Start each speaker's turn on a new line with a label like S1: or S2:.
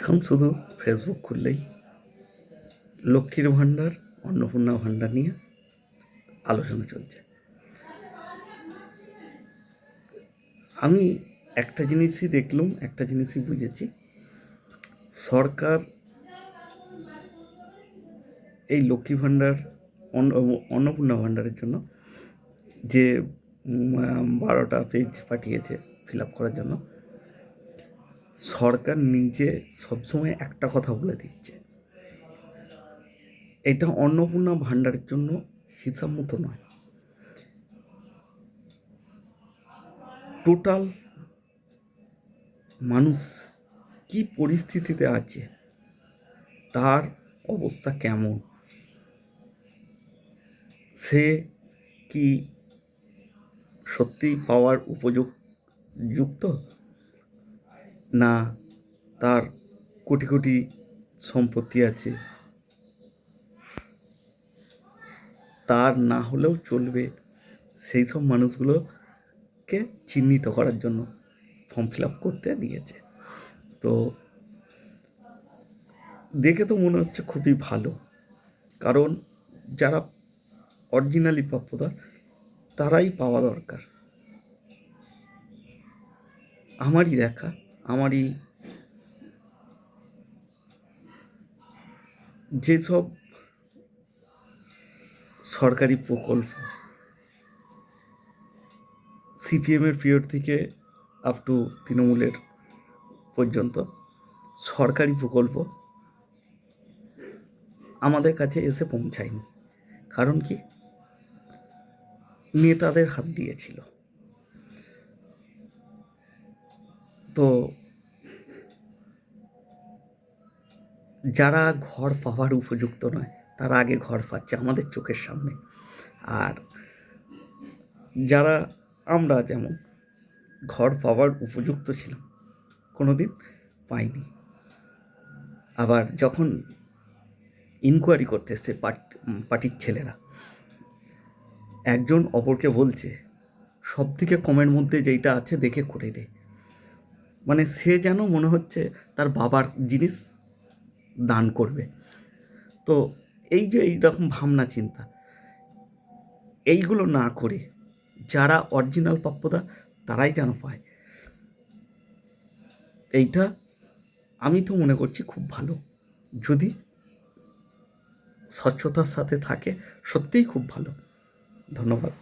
S1: এখন শুধু ফেসবুক খুললেই লক্ষ্মীর ভাণ্ডার, অন্নপূর্ণা ভাণ্ডার নিয়ে আলোচনা চলছে। আমি একটা জিনিসই দেখলাম, একটা জিনিসই বুঝেছি, সরকার এই লক্ষ্মী ভাণ্ডার, অন্নপূর্ণা ভাণ্ডারের জন্য যে 12টা পেজ পাঠিয়েছে ফিল আপ করার জন্য, সরকার নিজে সবসময় একটা কথা বলে দিচ্ছে, এটা অন্নপূর্ণা ভাণ্ডারের জন্য হিসাব মতো নয়, টোটাল মানুষ কি পরিস্থিতিতে আছে, তার অবস্থা কেমন, সে কি সত্যিই পাওয়ার উপযুক্ত, না তার কোটি কোটি সম্পত্তি আছে, তার না হলেও চলবে, সেই সব মানুষগুলোকে চিহ্নিত করার জন্য ফর্ম ফিল আপ করতে দিয়েছে। তো দেখে তো মনে হচ্ছে খুবই ভালো, কারণ যারা অরিজিনালি প্রাপ্যতা তারাই পাওয়া দরকার। আমারই দেখা, আমারই যেসব সরকারি প্রকল্প সিপিএমের পিরিয়ড থেকে আপ টু তৃণমূলের পর্যন্ত সরকারি প্রকল্প আমাদের কাছে এসে পৌঁছায়নি। কারণ কি? নেতাদের হাত দিয়েছিল। তো যারা ঘর পাওয়ার উপযুক্ত নয় তারা আগে ঘর পাচ্ছে আমাদের চোখের সামনে, আর যারা আমরা যেমন ঘর পাওয়ার উপযুক্ত ছিলাম কোনোদিন পাইনি। আবার যখন ইনকোয়ারি করতে এসছে পার্টির ছেলেরা, একজন অপরকে বলছে সব থেকে কমের মধ্যে যেইটা আছে দেখে করে দে, মানে সে যেন মনে হচ্ছে তার বাবার জিনিস দান করবে। তো এই যে এইরকম ভাবনা চিন্তা, এইগুলো না করে যারা অরিজিনাল প্রাপ্যতা তারাই যেন পায়, এইটা আমি তো মনে করছি খুব ভালো। যদি স্বচ্ছতার সাথে থাকে সত্যিই খুব ভালো। ধন্যবাদ।